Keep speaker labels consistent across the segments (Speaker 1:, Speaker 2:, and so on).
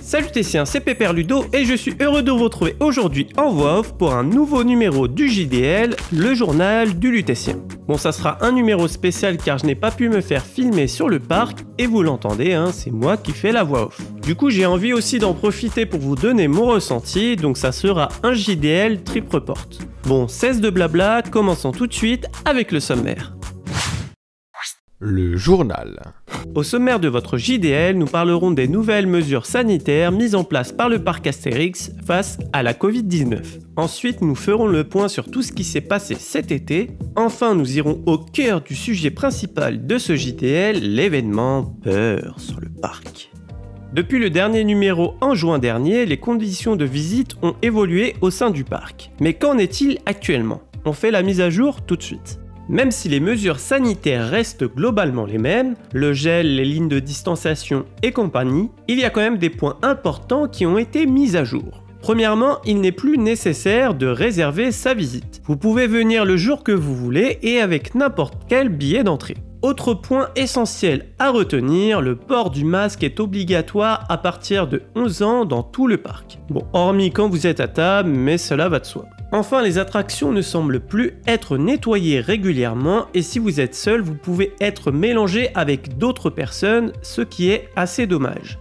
Speaker 1: Salutations, c'est Pépère Ludo et je suis heureux de vous retrouver aujourd'hui en voix off pour un nouveau numéro du JDL, le journal du Lutétien. Bon, ça sera un numéro spécial car je n'ai pas pu me faire filmer sur le parc et vous l'entendez, c'est moi qui fais la voix off. Du coup, j'ai envie aussi d'en profiter pour vous donner mon ressenti, donc ça sera un JDL trip report. Bon, cesse de blabla, commençons tout de suite avec le sommaire.
Speaker 2: Le journal.
Speaker 1: Au sommaire de votre JDL, nous parlerons des nouvelles mesures sanitaires mises en place par le parc Astérix face à la Covid-19. Ensuite, nous ferons le point sur tout ce qui s'est passé cet été. Enfin, nous irons au cœur du sujet principal de ce JDL, l'événement Peur sur le parc. Depuis le dernier numéro en juin dernier, les conditions de visite ont évolué au sein du parc. Mais qu'en est-il actuellement? On fait la mise à jour tout de suite. Même si les mesures sanitaires restent globalement les mêmes, le gel, les lignes de distanciation et compagnie, il y a quand même des points importants qui ont été mis à jour. Premièrement, il n'est plus nécessaire de réserver sa visite. Vous pouvez venir le jour que vous voulez et avec n'importe quel billet d'entrée. Autre point essentiel à retenir, le port du masque est obligatoire à partir de 11 ans dans tout le parc. Bon, hormis quand vous êtes à table, mais cela va de soi. Enfin, les attractions ne semblent plus être nettoyées régulièrement et si vous êtes seul, vous pouvez être mélangé avec d'autres personnes, ce qui est assez dommage.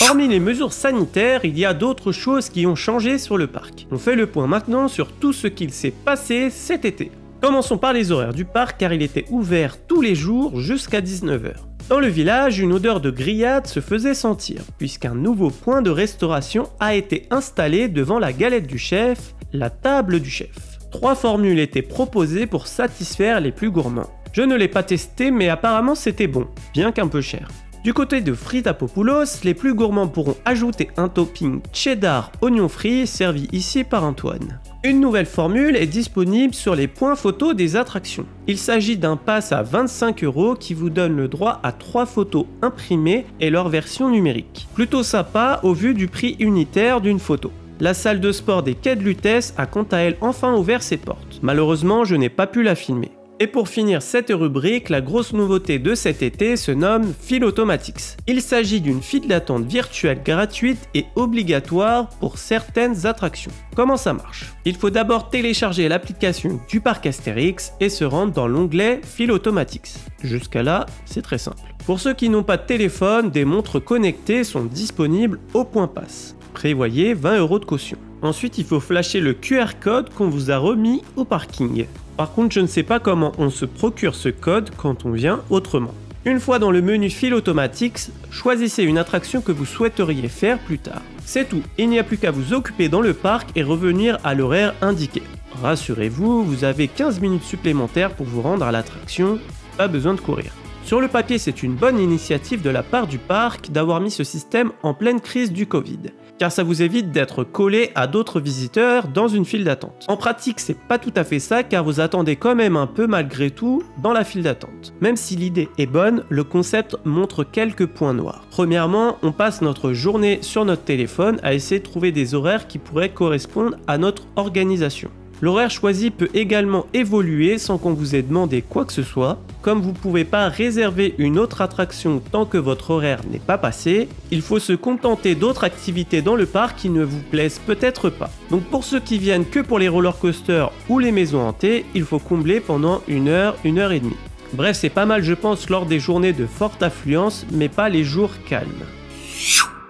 Speaker 1: Hormis les mesures sanitaires, il y a d'autres choses qui ont changé sur le parc. On fait le point maintenant sur tout ce qu'il s'est passé cet été. Commençons par les horaires du parc car il était ouvert tous les jours jusqu'à 19 h. Dans le village, une odeur de grillade se faisait sentir puisqu'un nouveau point de restauration a été installé devant la galette du chef, la table du chef. 3 formules étaient proposées pour satisfaire les plus gourmands. Je ne l'ai pas testé mais apparemment c'était bon, bien qu'un peu cher. Du côté de Fritapopoulos, les plus gourmands pourront ajouter un topping cheddar oignon frit servi ici par Antoine. Une nouvelle formule est disponible sur les points photos des attractions. Il s'agit d'un pass à 25 € qui vous donne le droit à 3 photos imprimées et leur version numérique. Plutôt sympa au vu du prix unitaire d'une photo. La salle de sport des Quais de Lutèce a quant à elle enfin ouvert ses portes. Malheureusement, je n'ai pas pu la filmer. Et pour finir cette rubrique, la grosse nouveauté de cet été se nomme Philotomatics. Il s'agit d'une file d'attente virtuelle gratuite et obligatoire pour certaines attractions. Comment ça marche? Il faut d'abord télécharger l'application du parc Astérix et se rendre dans l'onglet Philotomatics. Jusqu'à là, c'est très simple. Pour ceux qui n'ont pas de téléphone, des montres connectées sont disponibles au point pass. Prévoyez 20 € de caution. Ensuite, il faut flasher le QR code qu'on vous a remis au parking. Par contre, je ne sais pas comment on se procure ce code quand on vient autrement. Une fois dans le menu Philotomatics, choisissez une attraction que vous souhaiteriez faire plus tard. C'est tout, il n'y a plus qu'à vous occuper dans le parc et revenir à l'horaire indiqué. Rassurez-vous, vous avez 15 minutes supplémentaires pour vous rendre à l'attraction, pas besoin de courir. Sur le papier, c'est une bonne initiative de la part du parc d'avoir mis ce système en pleine crise du Covid, car ça vous évite d'être collé à d'autres visiteurs dans une file d'attente. En pratique, c'est pas tout à fait ça car vous attendez quand même un peu malgré tout dans la file d'attente. Même si l'idée est bonne, le concept montre quelques points noirs. Premièrement, on passe notre journée sur notre téléphone à essayer de trouver des horaires qui pourraient correspondre à notre organisation. L'horaire choisi peut également évoluer sans qu'on vous ait demandé quoi que ce soit. Comme vous ne pouvez pas réserver une autre attraction tant que votre horaire n'est pas passé, il faut se contenter d'autres activités dans le parc qui ne vous plaisent peut-être pas. Donc pour ceux qui viennent que pour les roller coasters ou les maisons hantées, il faut combler pendant 1 heure, 1 heure et demie. Bref, c'est pas mal je pense lors des journées de forte affluence, mais pas les jours calmes.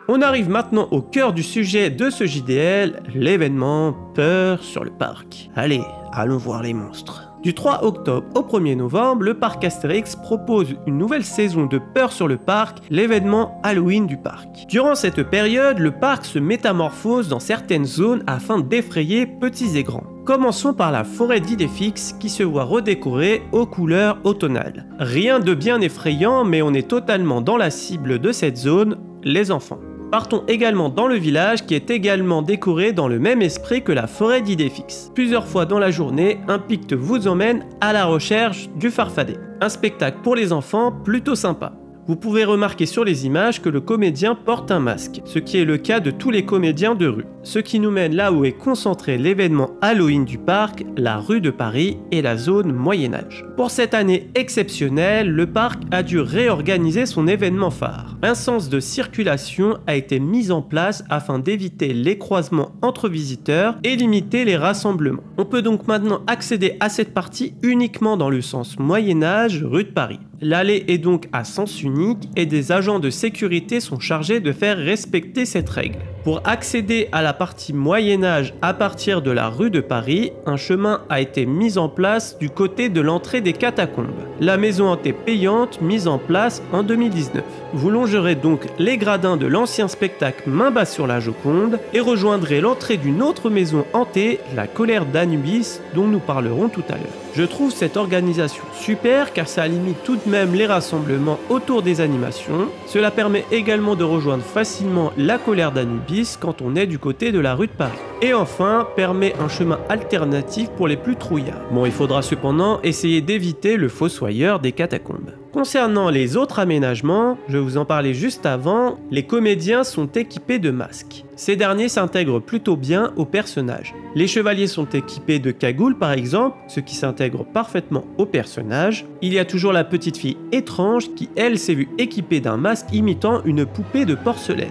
Speaker 1: On arrive maintenant au cœur du sujet de ce JDL, l'événement Peur sur le parc. Allez, allons voir les monstres. Du 3 octobre au 1er novembre, le parc Astérix propose une nouvelle saison de Peur sur le parc, l'événement Halloween du parc. Durant cette période, le parc se métamorphose dans certaines zones afin d'effrayer petits et grands. Commençons par la forêt d'Idéfix qui se voit redécorée aux couleurs automnales. Rien de bien effrayant, mais on est totalement dans la cible de cette zone, les enfants. Partons également dans le village qui est également décoré dans le même esprit que la forêt d'Idéfix. Plusieurs fois dans la journée, un pic vous emmène à la recherche du farfadet. Un spectacle pour les enfants plutôt sympa. Vous pouvez remarquer sur les images que le comédien porte un masque, ce qui est le cas de tous les comédiens de rue. Ce qui nous mène là où est concentré l'événement Halloween du parc, la rue de Paris et la zone Moyen-Âge. Pour cette année exceptionnelle, le parc a dû réorganiser son événement phare. Un sens de circulation a été mis en place afin d'éviter les croisements entre visiteurs et limiter les rassemblements. On peut donc maintenant accéder à cette partie uniquement dans le sens Moyen-Âge, rue de Paris. L'allée est donc à sens unique et des agents de sécurité sont chargés de faire respecter cette règle. Pour accéder à la partie Moyen-Âge à partir de la rue de Paris, un chemin a été mis en place du côté de l'entrée des catacombes. La maison hantée payante mise en place en 2019. Vous longerez donc les gradins de l'ancien spectacle Main basse sur la Joconde et rejoindrez l'entrée d'une autre maison hantée, la colère d'Anubis, dont nous parlerons tout à l'heure. Je trouve cette organisation super car ça limite tout de même les rassemblements autour des animations. Cela permet également de rejoindre facilement la colère d'Anubis quand on est du côté de la rue de Paris. Et enfin, permet un chemin alternatif pour les plus trouillards. Bon, il faudra cependant essayer d'éviter le fossoyeur des catacombes. Concernant les autres aménagements, je vous en parlais juste avant, les comédiens sont équipés de masques. Ces derniers s'intègrent plutôt bien aux personnages. Les chevaliers sont équipés de cagoules par exemple, ce qui s'intègre parfaitement au personnage. Il y a toujours la petite fille étrange qui elle s'est vue équipée d'un masque imitant une poupée de porcelaine.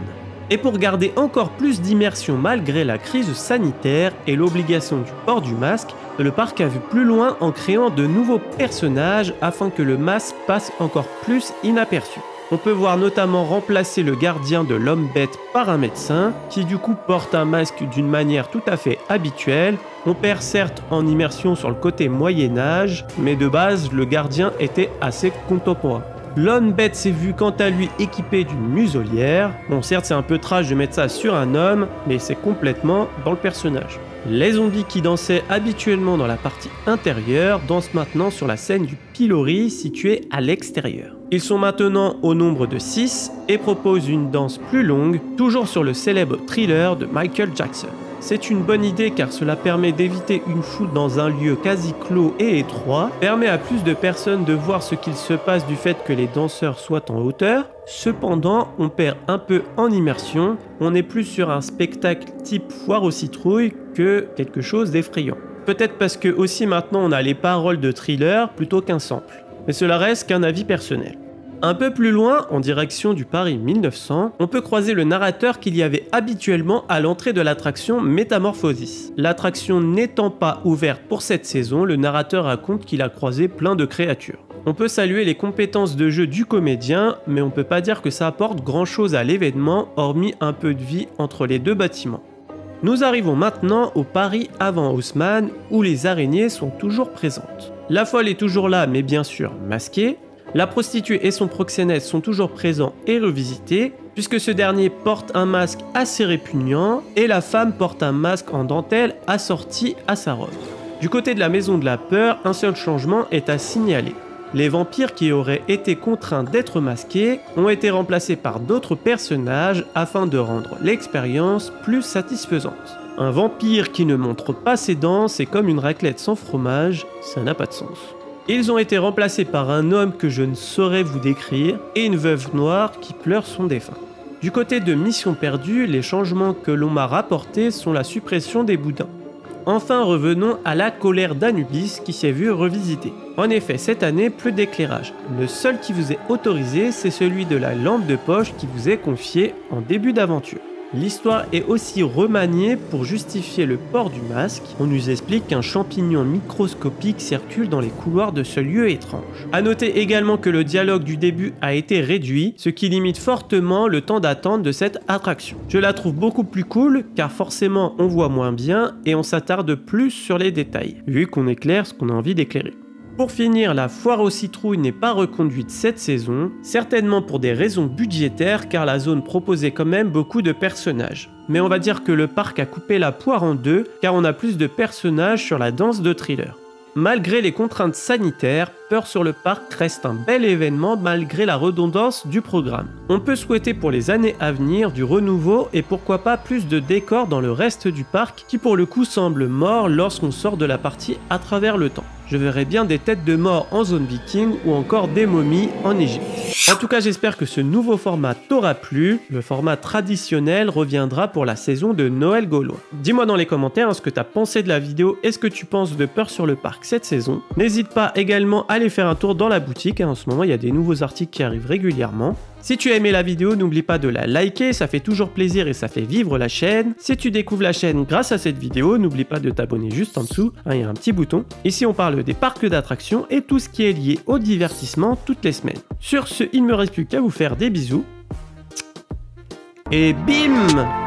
Speaker 1: Et pour garder encore plus d'immersion malgré la crise sanitaire et l'obligation du port du masque, le parc a vu plus loin en créant de nouveaux personnages afin que le masque passe encore plus inaperçu. On peut voir notamment remplacer le gardien de l'homme-bête par un médecin, qui du coup porte un masque d'une manière tout à fait habituelle. On perd certes en immersion sur le côté Moyen-Âge, mais de base le gardien était assez contemporain. L'homme-bête s'est vu quant à lui équipé d'une muselière. Bon certes c'est un peu trash de mettre ça sur un homme, mais c'est complètement dans le personnage. Les zombies qui dansaient habituellement dans la partie intérieure dansent maintenant sur la scène du pilori située à l'extérieur. Ils sont maintenant au nombre de 6 et proposent une danse plus longue, toujours sur le célèbre Thriller de Michael Jackson. C'est une bonne idée car cela permet d'éviter une foule dans un lieu quasi clos et étroit, permet à plus de personnes de voir ce qu'il se passe du fait que les danseurs soient en hauteur. Cependant, on perd un peu en immersion, on est plus sur un spectacle type foire aux citrouilles que quelque chose d'effrayant. Peut-être parce que aussi maintenant on a les paroles de Thriller plutôt qu'un sample, mais cela reste qu'un avis personnel. Un peu plus loin, en direction du Paris 1900, on peut croiser le narrateur qu'il y avait habituellement à l'entrée de l'attraction Métamorphosis. L'attraction n'étant pas ouverte pour cette saison, le narrateur raconte qu'il a croisé plein de créatures. On peut saluer les compétences de jeu du comédien, mais on peut pas dire que ça apporte grand chose à l'événement, hormis un peu de vie entre les deux bâtiments. Nous arrivons maintenant au Paris avant Haussmann, où les araignées sont toujours présentes. La folle est toujours là, mais bien sûr masquée. La prostituée et son proxénète sont toujours présents et revisités, puisque ce dernier porte un masque assez répugnant et la femme porte un masque en dentelle assorti à sa robe. Du côté de la maison de la peur, un seul changement est à signaler. Les vampires qui auraient été contraints d'être masqués ont été remplacés par d'autres personnages afin de rendre l'expérience plus satisfaisante. Un vampire qui ne montre pas ses dents, c'est comme une raclette sans fromage, ça n'a pas de sens. Ils ont été remplacés par un homme que je ne saurais vous décrire et une veuve noire qui pleure son défunt. Du côté de Mission Perdue, les changements que l'on m'a rapportés sont la suppression des boudins. Enfin revenons à la colère d'Anubis qui s'est vue revisitée. En effet, cette année, plus d'éclairage. Le seul qui vous est autorisé, c'est celui de la lampe de poche qui vous est confiée en début d'aventure. L'histoire est aussi remaniée pour justifier le port du masque. On nous explique qu'un champignon microscopique circule dans les couloirs de ce lieu étrange. A noter également que le dialogue du début a été réduit, ce qui limite fortement le temps d'attente de cette attraction. Je la trouve beaucoup plus cool, car forcément on voit moins bien et on s'attarde plus sur les détails, vu qu'on éclaire ce qu'on a envie d'éclairer. Pour finir, la foire aux citrouilles n'est pas reconduite cette saison, certainement pour des raisons budgétaires car la zone proposait quand même beaucoup de personnages. Mais on va dire que le parc a coupé la poire en deux car on a plus de personnages sur la danse de Thriller. Malgré les contraintes sanitaires, Peur sur le parc reste un bel événement malgré la redondance du programme. On peut souhaiter pour les années à venir du renouveau et pourquoi pas plus de décors dans le reste du parc qui pour le coup semble mort lorsqu'on sort de la partie à travers le temps. Je verrais bien des têtes de mort en zone viking ou encore des momies en Égypte. En tout cas, j'espère que ce nouveau format t'aura plu. Le format traditionnel reviendra pour la saison de Noël gaulois. Dis-moi dans les commentaires ce que tu as pensé de la vidéo et ce que tu penses de Peur sur le Parc cette saison. N'hésite pas également à aller faire un tour dans la boutique. En ce moment, il y a des nouveaux articles qui arrivent régulièrement. Si tu as aimé la vidéo, n'oublie pas de la liker, ça fait toujours plaisir et ça fait vivre la chaîne. Si tu découvres la chaîne grâce à cette vidéo, n'oublie pas de t'abonner juste en dessous, il y a un petit bouton. Ici on parle des parcs d'attractions et tout ce qui est lié au divertissement toutes les semaines. Sur ce, il ne me reste plus qu'à vous faire des bisous. Et bim!